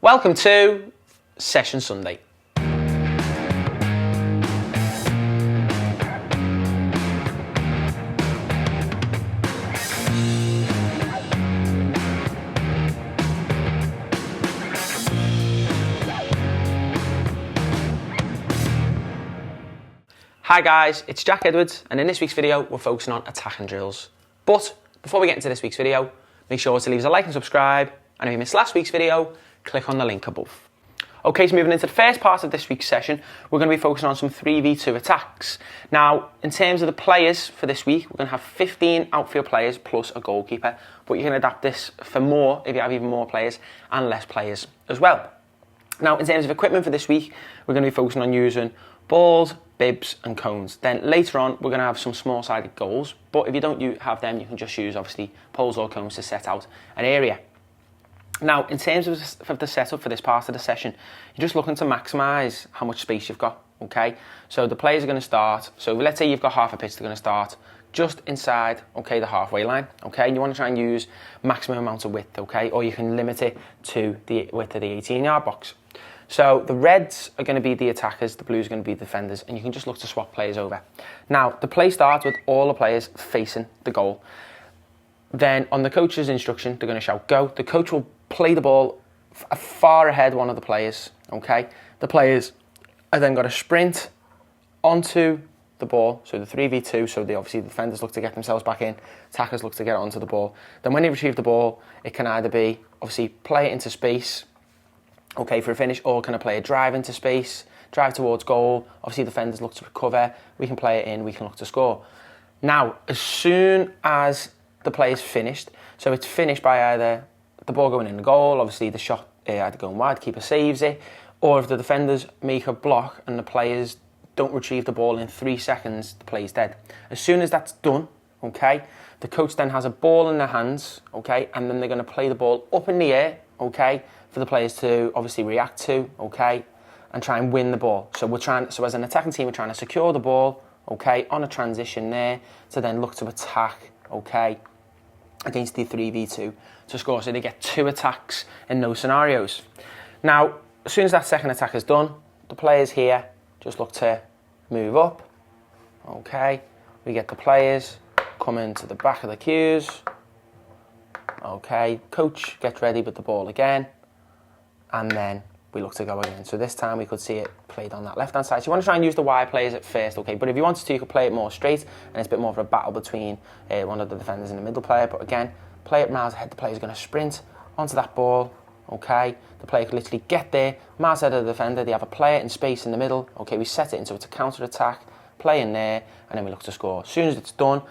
Welcome to Session Sunday. Hi guys, it's Jack Edwards, and in this week's video we're focusing on attacking drills. But before we get into this week's video, make sure to leave us a like and subscribe, and if you missed last week's video, click on the link above. Okay, so moving into the first part of this week's session, we're going to be focusing on some 3v2 attacks. Now, in terms of the players for this week, we're going to have 15 outfield players plus a goalkeeper, but you can adapt this for more if you have even more players and less players as well. Now, in terms of equipment for this week, we're going to be focusing on using balls, bibs and cones. Then later on, we're going to have some small-sided goals, but if you don't have them, you can just use, obviously, poles or cones to set out an area. Now, in terms of the setup for this part of the session, you're just looking to maximise how much space you've got, okay? So the players are going to start, so let's say you've got half a pitch, they're going to start just inside, okay, the halfway line, okay? And you want to try and use maximum amount of width, okay? Or you can limit it to the width of the 18-yard box. So the reds are going to be the attackers, the blues are going to be the defenders, and you can just look to swap players over. Now, the play starts with all the players facing the goal. Then on the coach's instruction, they're going to shout, go. The coach will play the ball far ahead one of the players, okay? The players are then got to sprint onto the ball, so the 3v2, so obviously the defenders look to get themselves back in, attackers look to get onto the ball. Then when they retrieve the ball, it can either be, obviously, play it into space, okay, for a finish, or can I play a drive into space, drive towards goal, obviously defenders look to recover, we can play it in, we can look to score. Now, as soon as the play is finished, so it's finished by either the ball going in the goal, obviously the shot either going wide, keeper saves it, or if the defenders make a block and the players don't retrieve the ball in 3 seconds, the play's dead. As soon as that's done, okay, the coach then has a ball in their hands, okay, and then they're going to play the ball up in the air, okay, for the players to obviously react to, okay, and try and win the ball. So so as an attacking team, we're trying to secure the ball, okay, on a transition there, to then look to attack, okay, against the 3v2 to score. So they get 2 attacks in those scenarios. Now, as soon as that second attack is done, the players here just look to move up, okay, we get the players coming to the back of the queues, okay, coach gets ready with the ball again, and then we look to go again. So this time we could see it played on that left-hand side. So you want to try and use the wide players at first, okay? But if you wanted to, you could play it more straight, and it's a bit more of a battle between one of the defenders and the middle player. But again, play it miles ahead. The player's going to sprint onto that ball, okay? The player could literally get there, miles ahead of the defender. They have a player in space in the middle, okay? We set it into it's a counter-attack, play in there, and then we look to score. As soon as it's done,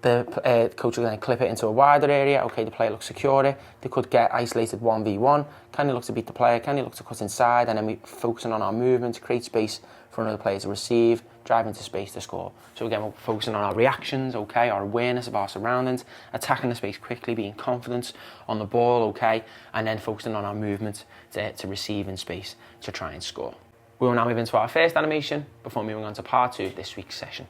the coach will then clip it into a wider area. Okay, the player looks secure it. They could get isolated 1v1. Can they look to beat the player? Can they look to cut inside? And then we focusing on our movement to create space for another player to receive, drive into space to score. So again, we're focusing on our reactions, okay, our awareness of our surroundings, attacking the space quickly, being confident on the ball, okay, and then focusing on our movement to receive in space to try and score. We will now move into our first animation before moving on to part 2 of this week's session.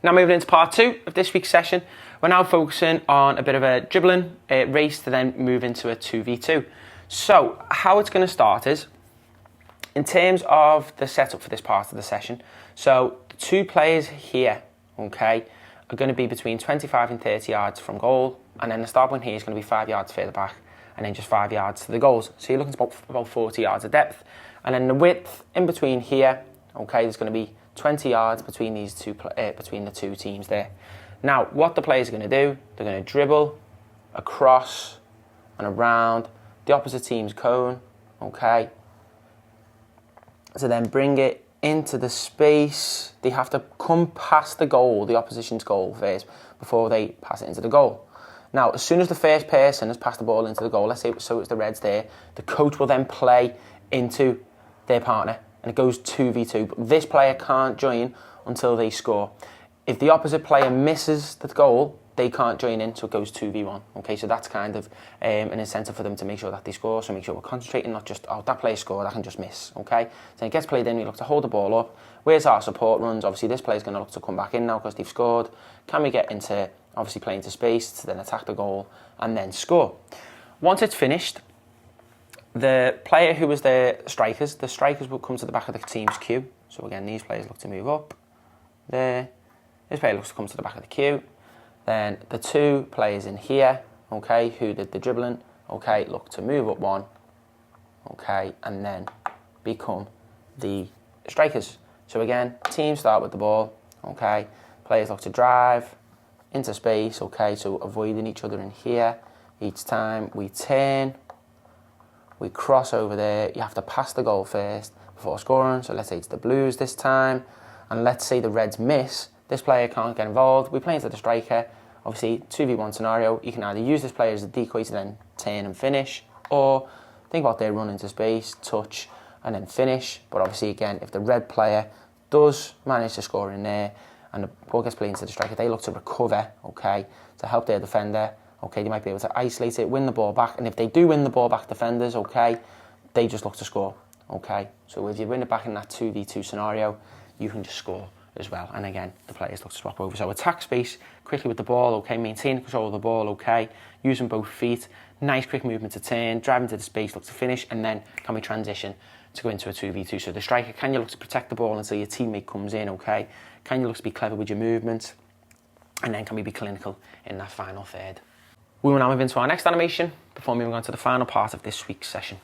Now moving into part 2 of this week's session, we're now focusing on a bit of a dribbling race to then move into a 2v2. So how it's going to start is, in terms of the setup for this part of the session, so the 2 players here, okay, are going to be between 25 and 30 yards from goal, and then the start point here is going to be 5 yards further back, and then just 5 yards to the goals. So you're looking at about 40 yards of depth, and then the width in between here, okay, there's going to be 20 yards between these between the 2 teams there. Now, what the players are going to do, they're going to dribble across and around the opposite team's cone, okay, to then bring it into the space. They have to come past the goal, the opposition's goal first, before they pass it into the goal. Now, as soon as the first person has passed the ball into the goal, let's say so it's the Reds there, the coach will then play into their partner, and it goes 2v2. But this player can't join until they score. If the opposite player misses the goal, they can't join in, so it goes 2v1. Okay, so that's kind of an incentive for them to make sure that they score, so make sure we're concentrating, not just, oh, that player scored, I can just miss. Okay, so it gets played in, we look to hold the ball up. Where's our support runs? Obviously, this player's going to look to come back in now because they've scored. Can we get into, obviously, play into space to then attack the goal and then score? Once it's finished, the player who was the strikers will come to the back of the team's queue. So again, these players look to move up there. This player looks to come to the back of the queue. Then the two players in here, okay, who did the dribbling, okay, look to move up one, okay, and then become the strikers. So again, teams start with the ball, okay, players look to drive into space, okay, so avoiding each other in here. Each time we turn, we cross over there. You have to pass the goal first before scoring. So let's say it's the Blues this time, and let's say the Reds miss. This player can't get involved. We play into the striker. Obviously, 2v1 scenario. You can either use this player as a decoy to then turn and finish, or think about their run into space, touch, and then finish. But obviously, again, if the red player does manage to score in there and the ball gets played into the striker, they look to recover, okay, to help their defender. Okay, they might be able to isolate it, win the ball back, and if they do win the ball back, defenders, okay, they just look to score, okay. So if you win it back in that 2v2 scenario, you can just score as well. And again, the players look to swap over. So attack space quickly with the ball, okay, maintain control of the ball, okay, using both feet, nice quick movement to turn, drive into the space, look to finish, and then can we transition to go into a 2v2. So the striker, can you look to protect the ball until your teammate comes in, okay? Can you look to be clever with your movement? And then can we be clinical in that final third? We will now move into our next animation before moving on to the final part of this week's session.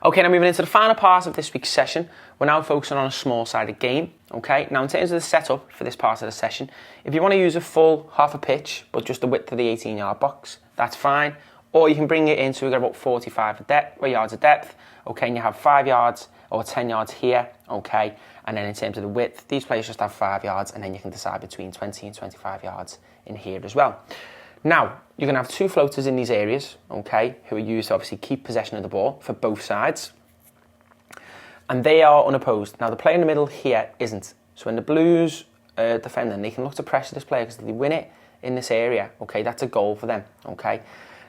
Okay, now moving into the final part of this week's session, we're now focusing on a small-sided game, okay? Now, in terms of the setup for this part of the session, if you want to use a full half a pitch, but just the width of the 18-yard box, that's fine. Or you can bring it in so we get about 45 yards of depth, okay, and you have 5 yards or 10 yards here, okay? And then in terms of the width, these players just have 5 yards, and then you can decide between 20 and 25 yards in here as well. Now, you're going to have two floaters in these areas, okay, who are used to obviously keep possession of the ball for both sides. And they are unopposed. Now, the player in the middle here isn't. So when the Blues defend them, they can look to pressure this player because if they win it in this area, okay, that's a goal for them, okay?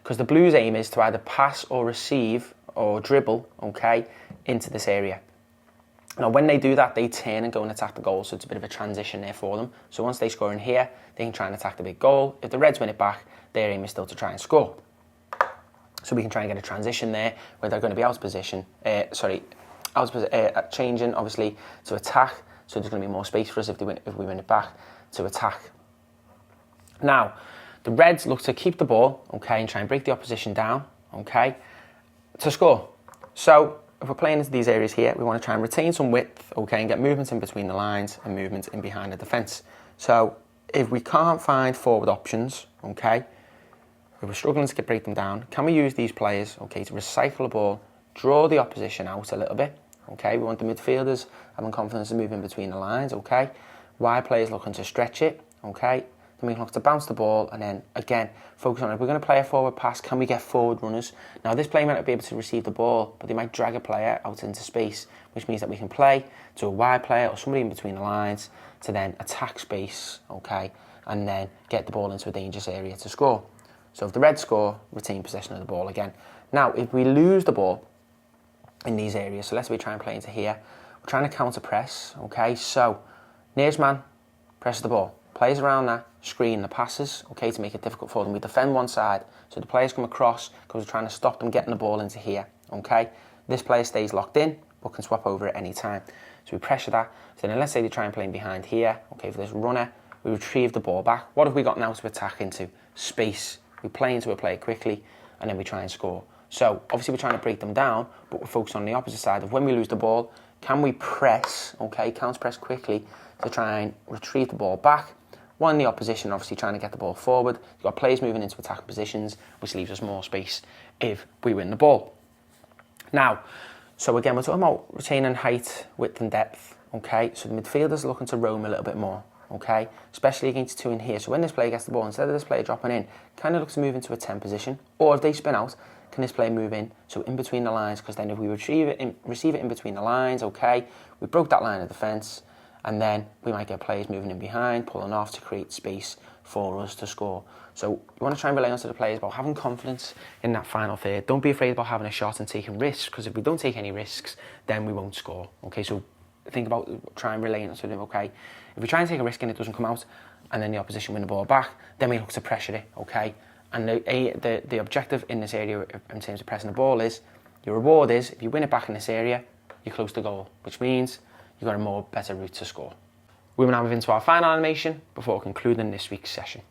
Because the Blues' aim is to either pass or receive or dribble, okay, into this area. Now, when they do that, they turn and go and attack the goal, so it's a bit of a transition there for them. So once they score in here, they can try and attack the big goal. If the Reds win it back, their aim is still to try and score. So we can try and get a transition there where they're going to be out of position, changing, obviously, to attack. So there's going to be more space for us if we win it back, to attack. Now, the Reds look to keep the ball, okay, and try and break the opposition down, okay, to score. So if we're playing into these areas here, we want to try and retain some width, okay, and get movement in between the lines and movement in behind the defence. So if we can't find forward options, okay, if we're struggling to break them down, can we use these players, okay, to recycle the ball, draw the opposition out a little bit, okay? We want the midfielders having confidence to move in between the lines, okay? Wide players looking to stretch it, okay? Then we can look to bounce the ball and then, again, focus on if we're going to play a forward pass, can we get forward runners? Now, this player might not be able to receive the ball, but they might drag a player out into space, which means that we can play to a wide player or somebody in between the lines to then attack space, okay? And then get the ball into a dangerous area to score. So if the Reds score, retain possession of the ball again. Now, if we lose the ball in these areas, so let's say we try and play into here, we're trying to counter press, okay? So, nearest man, presses the ball, Players around that screen the passes, okay, to make it difficult for them. We defend one side, so the players come across because we're trying to stop them getting the ball into here, okay? This player stays locked in, but can swap over at any time. So we pressure that. So then let's say they try and play in behind here, okay, for this runner. We retrieve the ball back. What have we got now to attack into? Space. We play into a player quickly, and then we try and score. So obviously we're trying to break them down, but we're focused on the opposite side of when we lose the ball, can we press, okay, counter press quickly to try and retrieve the ball back? One, the opposition obviously trying to get the ball forward. You've got players moving into attacking positions, which leaves us more space if we win the ball. Now, so again, we're talking about retaining height, width and depth, okay? So the midfielders are looking to roam a little bit more, okay? Especially against two in here. So when this player gets the ball, instead of this player dropping in, kind of looks to move into a 10 position. Or if they spin out, can this player move in? So in between the lines, because then if we receive it in between the lines, okay, we broke that line of defence, and then we might get players moving in behind, pulling off to create space for us to score. So you want to try and rely on to the players about having confidence in that final third. Don't be afraid about having a shot and taking risks, because if we don't take any risks, then we won't score. Okay, so think about trying and relying on to them, okay? If we try and take a risk and it doesn't come out, and then the opposition win the ball back, then we look to pressure it, okay? And the objective in this area in terms of pressing the ball is, your reward is, if you win it back in this area, you're close to goal, which means you've got a better route to score. We will now move into our final animation before concluding this week's session.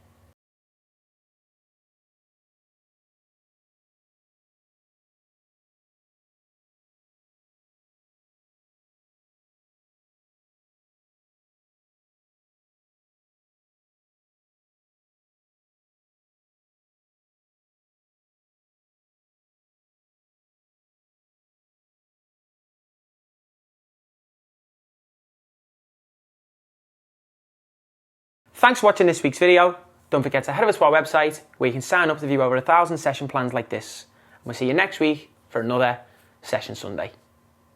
Thanks for watching this week's video. Don't forget to head over to our website where you can sign up to view over 1,000 session plans like this. And we'll see you next week for another Session Sunday.